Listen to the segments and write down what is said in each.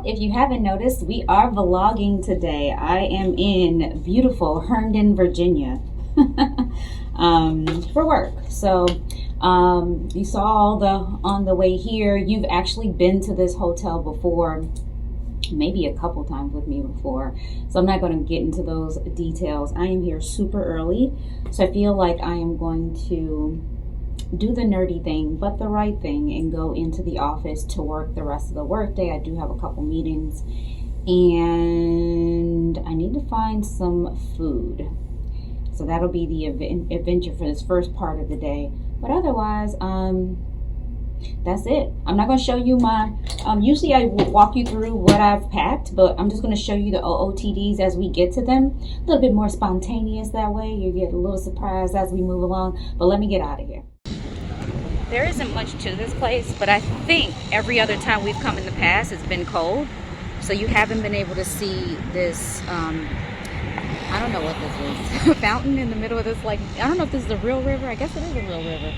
if you haven't noticed, we are vlogging today. I am in beautiful Herndon, Virginia for work. So you saw all on the way here. You've actually been to this hotel before, maybe a couple times with me before. So I'm not going to get into those details. I am here super early. So I feel like I am going to do the nerdy thing, but the right thing, and go into the office to work the rest of the workday. I do have a couple meetings, and I need to find some food. So that'll be the adventure for this first part of the day. But otherwise, that's it. I'm not going to show you my, usually I walk you through what I've packed, but I'm just going to show you the OOTDs as we get to them. A little bit more spontaneous that way. You get a little surprised as we move along. But let me get out of here. There isn't much to this place, but I think every other time we've come in the past, it's been cold. So you haven't been able to see this, I don't know what this is, fountain in the middle of this, like, I don't know if this is a real river. I guess it is a real river,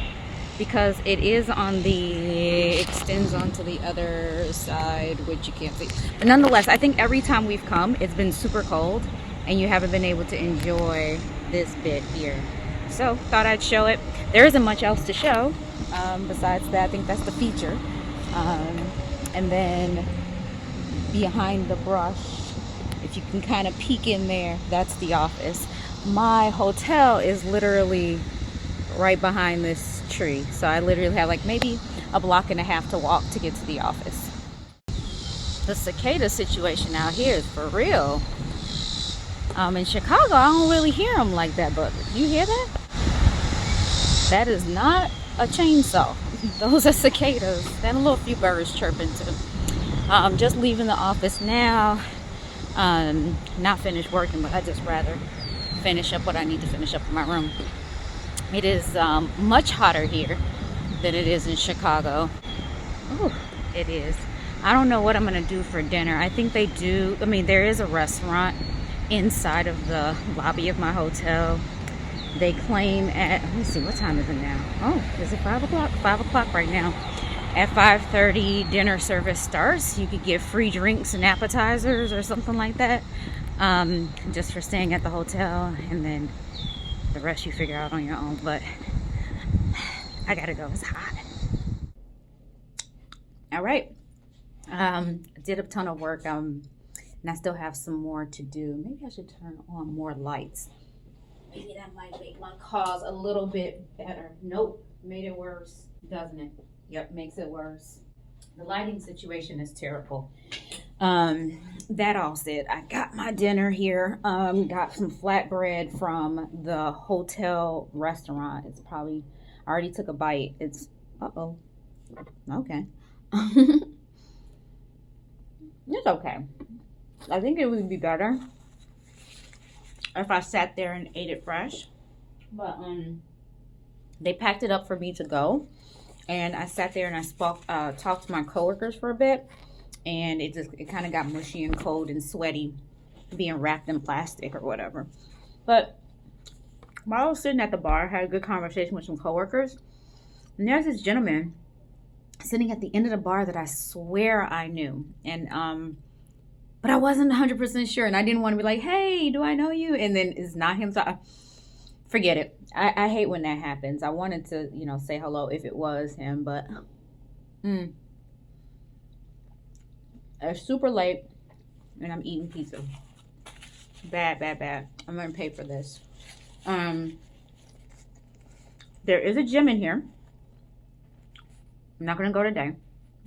because it is extends onto the other side, which you can't see. But nonetheless, I think every time we've come, it's been super cold, and you haven't been able to enjoy this bit here. So thought I'd show it. There isn't much else to show besides that. I think that's the feature. And then behind the brush, if you can kind of peek in there, that's the office. My hotel is literally right behind this tree, so I literally have like maybe a block and a half to walk to get to the office. The cicada situation out here is for real. In Chicago, I don't really hear them like that, but you hear that? That is not a chainsaw. Those are cicadas. And a little few birds chirping too. Just leaving the office now. Not finished working, but I just rather finish up what I need to finish up in my room. It is much hotter here than it is in Chicago. Oh, it is. I don't know what I'm gonna do for dinner. I think they do. I mean, there is a restaurant inside of the lobby of my hotel. They claim at, let me see, what time is it now? Oh, is it 5 o'clock? 5 o'clock right now. At 5:30, dinner service starts. You could get free drinks and appetizers or something like that, just for staying at the hotel, and then the rest you figure out on your own. But I gotta go, it's hot. All right, I did a ton of work, and I still have some more to do. Maybe I should turn on more lights. Maybe that might make my cause a little bit better. Nope, made it worse, doesn't it? Yep, makes it worse. The lighting situation is terrible. That all said, I got my dinner here. Got some flatbread from the hotel restaurant. It's probably, I already took a bite. It's, uh-oh, okay. It's okay. I think it would be better if I sat there and ate it fresh, but they packed it up for me to go, and I sat there and I talked to my coworkers for a bit, and it kind of got mushy and cold and sweaty, being wrapped in plastic or whatever. But while I was sitting at the bar, I had a good conversation with some coworkers, and there's this gentleman sitting at the end of the bar that I swear I knew, and but I wasn't 100% sure, and I didn't want to be like, hey, do I know you? And then it's not him, so forget it. I hate when that happens. I wanted to, say hello if it was him, but it's super late, and I'm eating pizza. Bad, bad, bad. I'm going to pay for this. There is a gym in here. I'm not going to go today.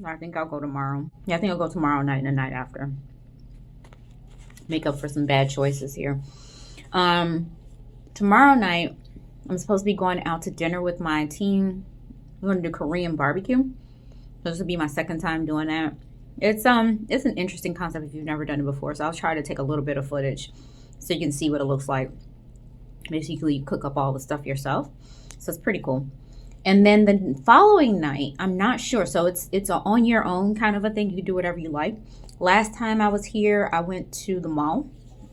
I think I'll go tomorrow. Yeah, I think I'll go tomorrow night and the night after. Make up for some bad choices here. Tomorrow night, I'm supposed to be going out to dinner with my team. We're going to do Korean barbecue. This will be my second time doing that. It's an interesting concept if you've never done it before. So I'll try to take a little bit of footage so you can see what it looks like. Basically, you cook up all the stuff yourself. So it's pretty cool. And then the following night, I'm not sure. So it's a on your own kind of a thing. You can do whatever you like. Last time I was here, I went to the mall,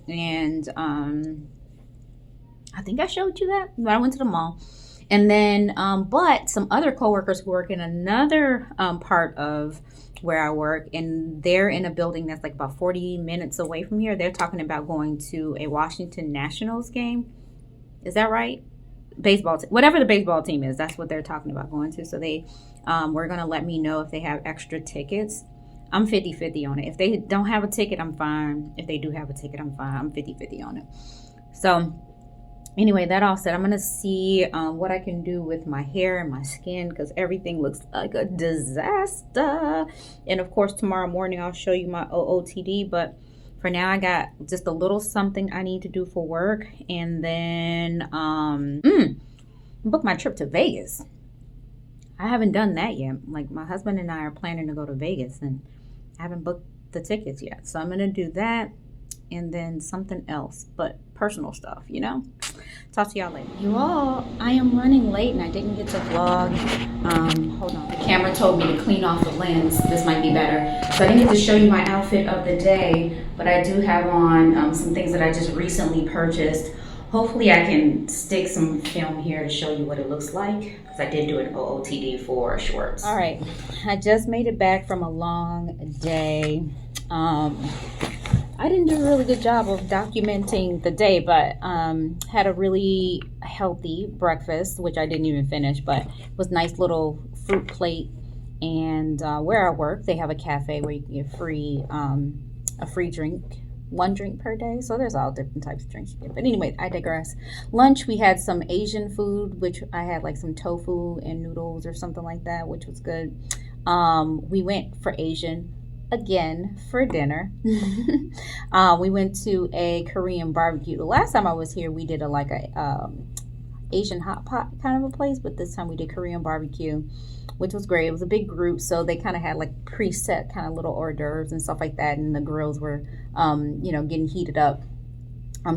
and I think I showed you that, but I went to the mall, And then, but some other coworkers who work in another part of where I work, and they're in a building that's like about 40 minutes away from here. They're talking about going to a Washington Nationals game. Is that right? Baseball, whatever the baseball team is, that's what they're talking about going to. So they were going to let me know if they have extra tickets. I'm 50-50 on it. If they don't have a ticket, I'm fine. If they do have a ticket, I'm fine. I'm 50-50 on it. So anyway, that all said, I'm going to see what I can do with my hair and my skin, because everything looks like a disaster. And of course, tomorrow morning, I'll show you my OOTD. But for now, I got just a little something I need to do for work. And then book my trip to Vegas. I haven't done that yet. Like, my husband and I are planning to go to Vegas, and I haven't booked the tickets yet. So I'm going to do that. And then something else, but personal stuff, you know. Talk to y'all later. You all, I am running late and I didn't get to vlog. Hold on. The camera told me to clean off the lens. This might be better. So I didn't get to show you my outfit of the day, but I do have on some things that I just recently purchased. Hopefully I can stick some film here to show you what it looks like, because I did do an OOTD for shorts. All right, I just made it back from a long day. I didn't do a really good job of documenting the day, but had a really healthy breakfast, which I didn't even finish, but it was nice little fruit plate. And where I work, they have a cafe where you can get a free drink, 1 drink per day. So there's all different types of drinks you get. But anyway, I digress. Lunch, we had some Asian food, which I had like some tofu and noodles or something like that, which was good. We went for Asian again for dinner. We went to a Korean barbecue. The last time I was here, we did a Asian hot pot kind of a place, but this time we did Korean barbecue, which was great. It was a big group, so they kind of had like preset kind of little hors d'oeuvres and stuff like that, and the grills were getting heated up.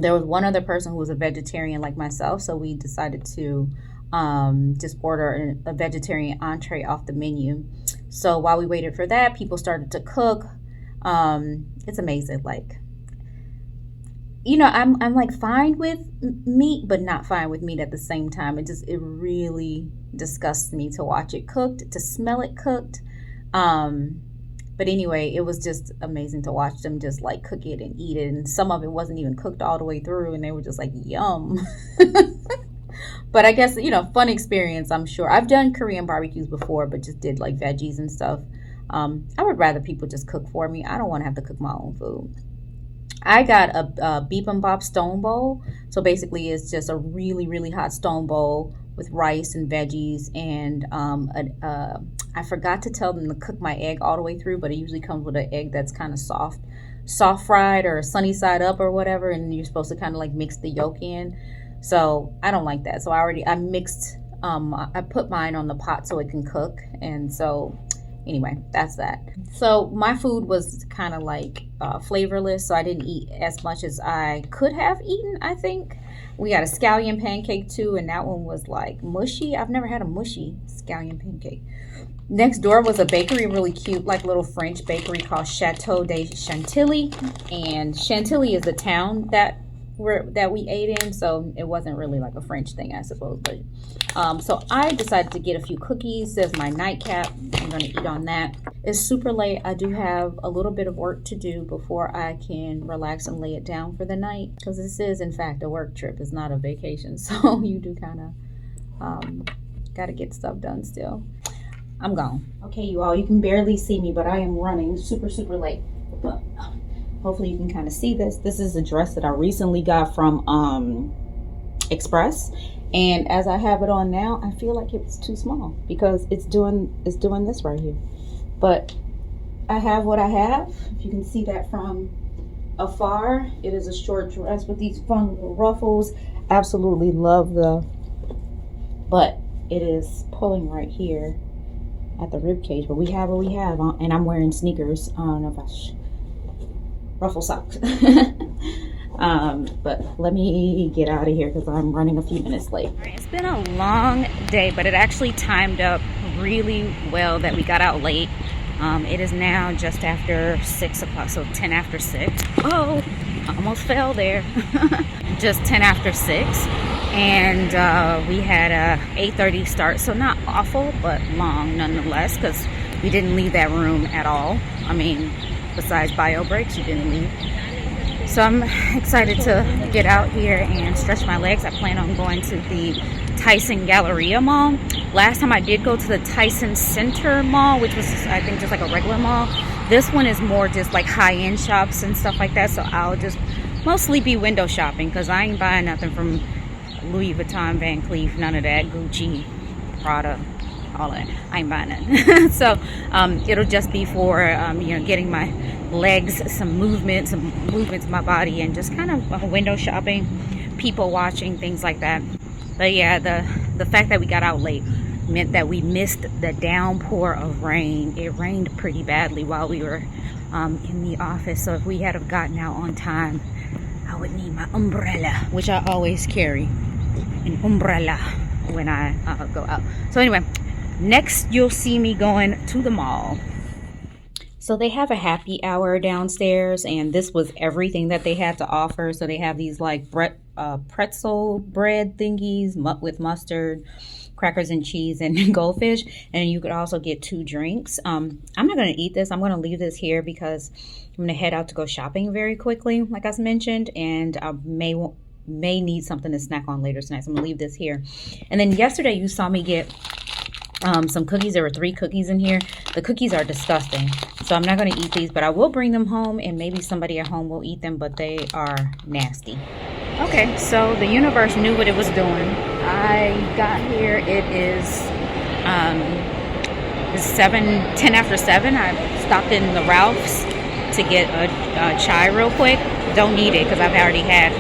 There was one other person who was a vegetarian like myself, so we decided to just order a vegetarian entree off the menu. So while we waited for that, people started to cook. It's amazing. Like, I'm like fine with meat, but not fine with meat at the same time. It really disgusts me to watch it cooked, to smell it cooked. But anyway, it was just amazing to watch them just like cook it and eat it. And some of it wasn't even cooked all the way through, and they were just like, yum. But I guess, fun experience, I'm sure. I've done Korean barbecues before, but just did like veggies and stuff. I would rather people just cook for me. I don't want to have to cook my own food. I got a bibimbap stone bowl. So basically it's just a really, really hot stone bowl with rice and veggies. And I forgot to tell them to cook my egg all the way through, but it usually comes with an egg that's kind of soft fried or sunny side up or whatever. And you're supposed to kind of like mix the yolk in. So I don't like that. So I mixed, I put mine on the pot so it can cook. And so anyway, that's that. So my food was kind of like flavorless. So I didn't eat as much as I could have eaten, I think. We got a scallion pancake too. And that one was like mushy. I've never had a mushy scallion pancake. Next door was a bakery, really cute, like little French bakery called Chateau de Chantilly. And Chantilly is a town that we ate in, so it wasn't really like a French thing, I suppose. But so I decided to get a few cookies. There's my nightcap. I'm gonna eat on that. It's super late. I do have a little bit of work to do before I can relax and lay it down for the night, because this is in fact a work trip. It's not a vacation, so you do kind of gotta get stuff done still. I'm gone. Okay, you all, you can barely see me, but I am running super late. But hopefully you can kind of see this. This is a dress that I recently got from Express. And as I have it on now, I feel like it's too small because it's doing this right here. But I have what I have. If you can see that from afar, it is a short dress with these fun little ruffles. Absolutely love but it is pulling right here at the rib cage. But we have what we have, and I'm wearing sneakers. I don't know if I ruffle socks. But let me get out of here because I'm running a few minutes late. All right, it's been a long day, but it actually timed up really well that we got out late. It is now just after 6 o'clock, so 10 after 6. Oh, I almost fell there. Just 10 after 6. And we had a 8:30 start, so not awful, but long nonetheless, because we didn't leave that room at all. I mean, besides bio breaks, you didn't leave. So I'm excited to get out here and stretch my legs. I plan on going to the Tyson Galleria Mall. Last time I did go to the Tyson Center Mall, which was, I think, just like a regular mall. This one is more just like high-end shops and stuff like that, so I'll just mostly be window shopping, because I ain't buying nothing from Louis Vuitton, Van Cleef, none of that, Gucci, Prada, all that. I ain't buying that. So it'll just be for you know, getting my legs some movement to my body, and just kind of window shopping, people watching, things like that. But yeah, the fact that we got out late meant that we missed the downpour of rain. It rained pretty badly while we were in the office, so if we had have gotten out on time, I would need my umbrella, which I always carry an umbrella when I go out. So anyway, next you'll see me going to the mall. So they have a happy hour downstairs, and this was everything that they had to offer. So they have these like pretzel bread thingies with mustard, crackers and cheese, and goldfish, and you could also get 2 drinks. I'm not going to eat this. I'm going to leave this here because I'm going to head out to go shopping very quickly, like I mentioned, and I may need something to snack on later tonight, so I'm going to leave this here. And then yesterday you saw me get some cookies. There were 3 cookies in here. The cookies are disgusting, so I'm not going to eat these, but I will bring them home, and maybe somebody at home will eat them, but they are nasty. Okay, so the universe knew what it was doing. I got here, it is 10 after 7. I stopped in the Ralph's to get a chai real quick. Don't need it because I've already had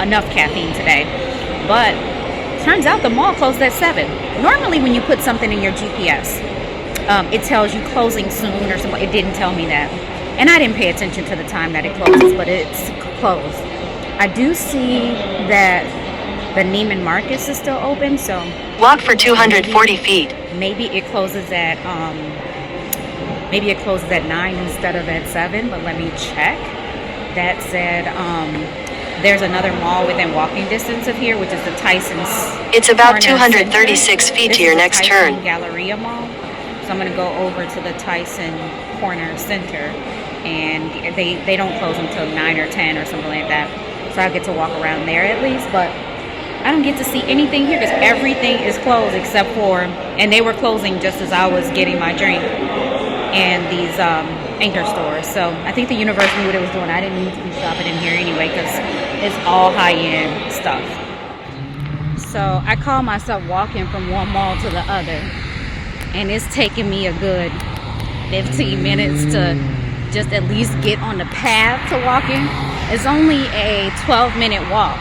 enough caffeine today. But turns out the mall closed at 7. Normally when you put something in your GPS, it tells you closing soon or something. It didn't tell me that. And I didn't pay attention to the time that it closes, but it's closed. I do see that the Neiman Marcus is still open, so walk for 240 feet. Maybe it closes at 9 instead of at 7, but let me check. That said, there's another mall within walking distance of here, which is the Tyson's. It's about 236 feet to your next turn. Galleria Mall. So I'm going to go over to the Tyson Corner Center, and they don't close until 9 or 10 or something like that. So I get to walk around there at least, but I don't get to see anything here because everything is closed except for, and they were closing just as I was getting my drink, and these anchor stores. So I think the universe knew what it was doing. I didn't need to be shopping in here anyway because it's all high-end stuff. So I call myself walking from one mall to the other, and it's taking me a good 15 minutes to just at least get on the path to walking. It's only a 12-minute walk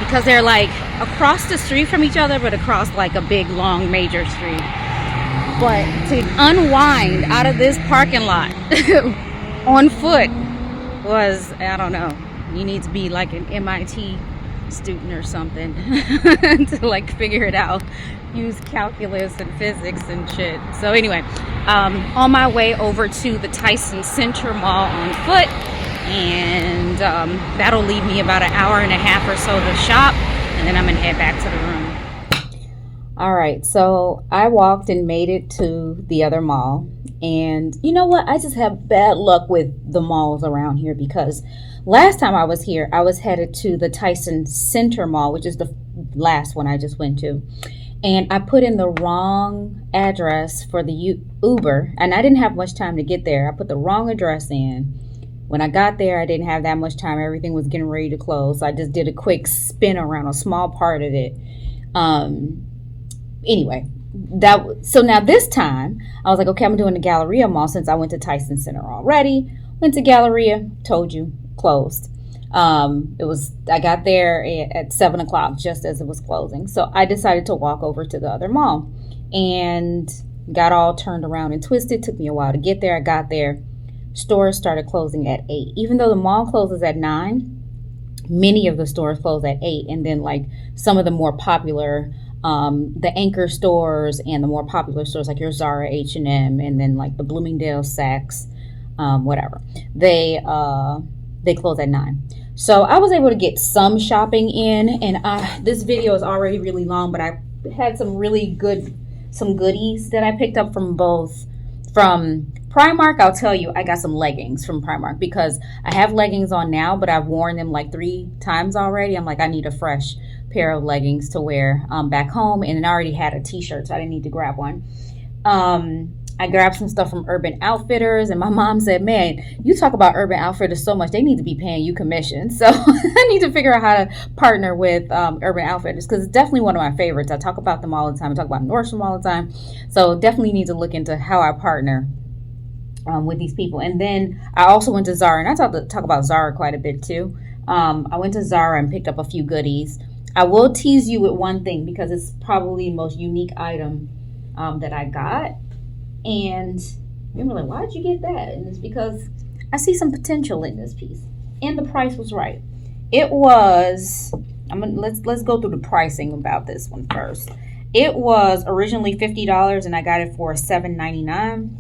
because they're like across the street from each other, but across like a big, long, major street. But to unwind out of this parking lot on foot was, I don't know, you need to be like an MIT student or something to like figure it out. Use calculus and physics and shit. So anyway, on my way over to the Tyson Center Mall on foot, and that'll leave me about an hour and a half or so to shop, and then I'm gonna head back to the room. All right, so I walked and made it to the other mall, and you know what? I just have bad luck with the malls around here because last time I was here, I was headed to the Tyson Center Mall, which is the last one I just went to. And I put in the wrong address for the Uber, and I didn't have much time to get there. I put the wrong address in. When I got there, I didn't have that much time. Everything was getting ready to close. So I just did a quick spin around a small part of it. Anyway, so now this time, I was like, okay, I'm doing the Galleria Mall since I went to Tyson Center already. Went to Galleria, told you, closed. I got there at 7 o'clock just as it was closing. So I decided to walk over to the other mall and got all turned around and twisted. Took me a while to get there. I got there. Stores started closing at 8. Even though the mall closes at 9, many of the stores close at 8. And then like some of the more popular, the anchor stores and the more popular stores like your Zara, H&M, and then like the Bloomingdale, Saks, whatever. They They close at 9. So I was able to get some shopping in, and this video is already really long, but I had some goodies that I picked up from Primark. I'll tell you, I got some leggings from Primark because I have leggings on now, but I've worn them like 3 times already. I'm like, I need a fresh pair of leggings to wear back home, and I already had a t-shirt, so I didn't need to grab one. I grabbed some stuff from Urban Outfitters, and my mom said, man, you talk about Urban Outfitters so much, they need to be paying you commission. So I need to figure out how to partner with Urban Outfitters, because it's definitely one of my favorites. I talk about them all the time. I talk about Nordstrom all the time. So definitely need to look into how I partner with these people. And then I also went to Zara, and I talk about Zara quite a bit too. I went to Zara and picked up a few goodies. I will tease you with one thing because it's probably the most unique item that I got. And you're like, why did you get that? And it's because I see some potential in this piece, and the price was right. It was. Let's go through the pricing about this one first. It was originally $50, and I got it for $7.99.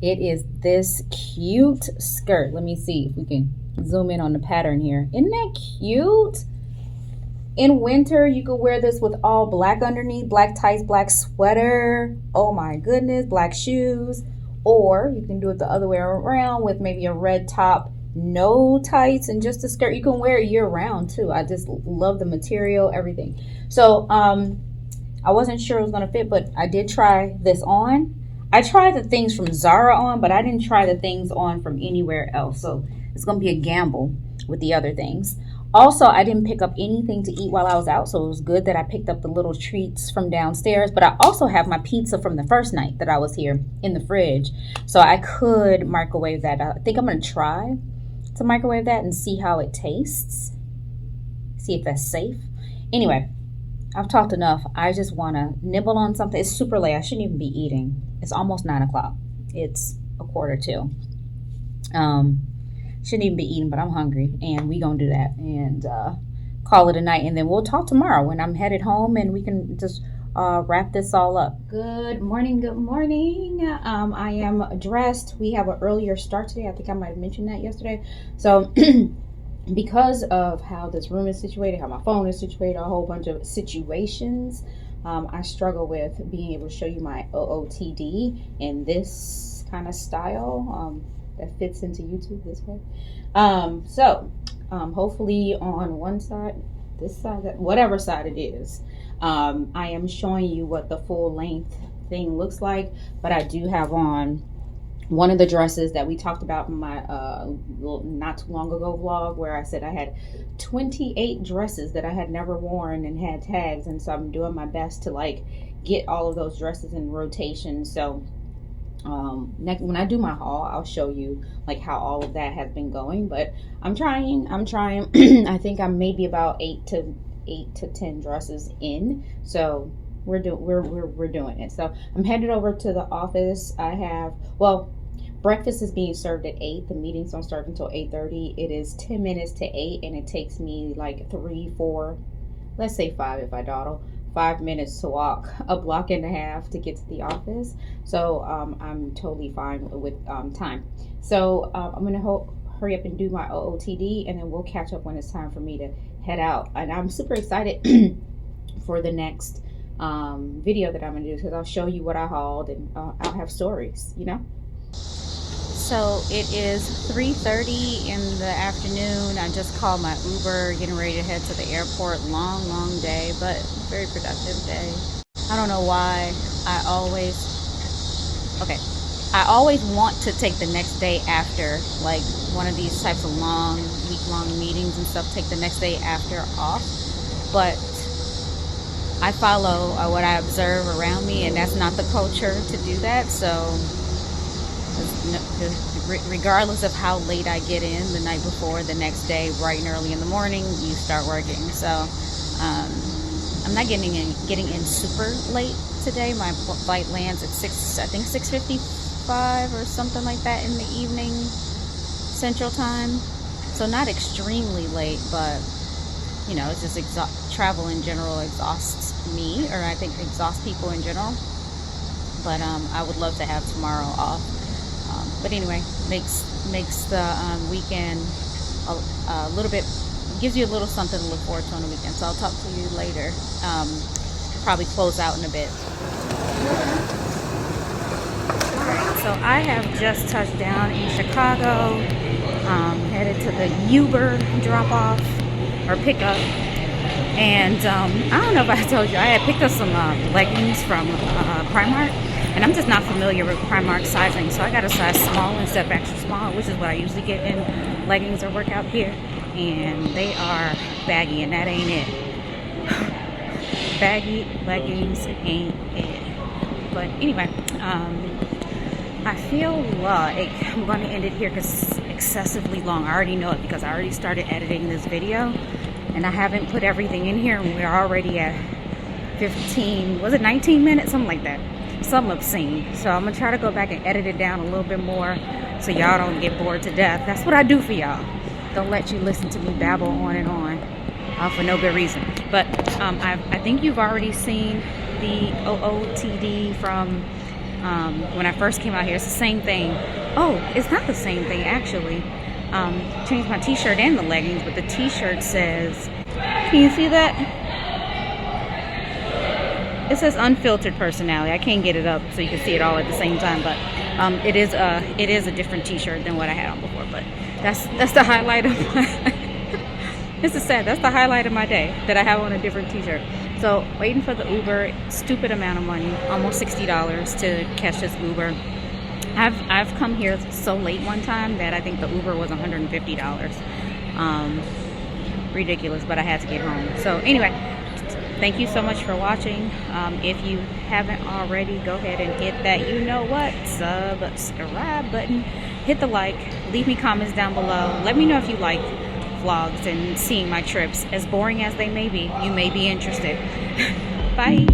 It is this cute skirt. Let me see if we can zoom in on the pattern here. Isn't that cute? In winter, you could wear this with all black underneath, black tights, black sweater. Oh my goodness, black shoes. Or you can do it the other way around with maybe a red top, no tights, and just a skirt. You can wear it year round too. I just love the material, everything. So I wasn't sure it was going to fit, but I did try this on. I tried the things from Zara on, but I didn't try the things on from anywhere else. So it's going to be a gamble with the other things. Also, I didn't pick up anything to eat while I was out, so it was good that I picked up the little treats from downstairs. But I also have my pizza from the first night that I was here in the fridge, so I could microwave that. I think I'm going to try to microwave that and see how it tastes, see if that's safe. Anyway, I've talked enough. I just want to nibble on something. It's super late. I shouldn't even be eating. It's almost 9 o'clock. It's 1:45. Shouldn't even be eating, but I'm hungry, and we gonna do that and call it a night, and then we'll talk tomorrow when I'm headed home, and we can just wrap this all up. Good morning. I am dressed. We have an earlier start today. I think I might have mentioned that yesterday. So because of how this room is situated, how my phone is situated, a whole bunch of situations, I struggle with being able to show you my OOTD in this kind of style. That fits into YouTube this way. Hopefully on one side, this side, whatever side it is, I am showing you what the full length thing looks like. But I do have on one of the dresses that we talked about in my not too long ago vlog, where I said I had 28 dresses that I had never worn and had tags, and so I'm doing my best to like get all of those dresses in rotation. So next, when I do my haul, I'll show you like how all of that has been going. But I'm trying. I think I'm maybe about 8 to 10 dresses in. So we're doing it. So I'm headed over to the office. Breakfast is being served at 8. The meetings don't start until 8:30. It is 10 minutes to 8, and it takes me like 3, 4, let's say 5 if I dawdle. 5 minutes to walk a block and a half to get to the office. So I'm totally fine with time. So I'm gonna hurry up and do my OOTD, and then we'll catch up when it's time for me to head out. And I'm super excited for the next video that I'm gonna do, because I'll show you what I hauled, and I'll have stories, you know. So it is 3:30 in the afternoon. I just called my Uber, getting ready to head to the airport. Long day, but very productive day. I don't know why I always want to take the next day after, like one of these types of week-long meetings and stuff, take the next day after off. But I follow what I observe around me, and that's not the culture to do that. So regardless of how late I get in the night before, the next day bright and early in the morning you start working. So I'm not getting in super late today. My flight lands at 6:55 or something like that in the evening Central Time. So not extremely late, but you know, it's just travel in general exhausts me, or I think exhausts people in general. But I would love to have tomorrow off. But anyway, makes the weekend a little bit, gives you a little something to look forward to on the weekend. So I'll talk to you later. Probably close out in a bit. So I have just touched down in Chicago, headed to the Uber drop-off or pickup. And I don't know if I told you, I had picked up some leggings from Primark, and I'm just not familiar with Primark sizing, so I got a size small instead of extra small, which is what I usually get in leggings or workout gear, and they are baggy, and that ain't it. Baggy leggings ain't it. But anyway, I feel like I'm going to end it here because it's excessively long. I already know it because I already started editing this video and I haven't put everything in here, and we're already at 15, was it 19 minutes? Something like that. Something obscene. So I'm going to try to go back and edit it down a little bit more so y'all don't get bored to death. That's what I do for y'all. Don't let you listen to me babble on and on for no good reason. But I think you've already seen the OOTD from when I first came out here. It's the same thing. Oh, it's not the same thing actually. Changed my t-shirt and the leggings, but the t-shirt says, can you see that? It says unfiltered personality. I can't get it up so you can see it all at the same time, but it is a different t-shirt than what I had on before. But that's the highlight of my this is sad. That's the highlight of my day, that I have on a different t-shirt. So waiting for the Uber, stupid amount of money, almost $60 to catch this Uber. I've come here so late one time that I think the Uber was $150. Ridiculous, but I had to get home. So anyway, thank you so much for watching. If you haven't already, go ahead and hit that you know what subscribe button. Hit the like, leave me comments down below. Let me know if you like vlogs and seeing my trips. As boring as they may be, you may be interested. Bye.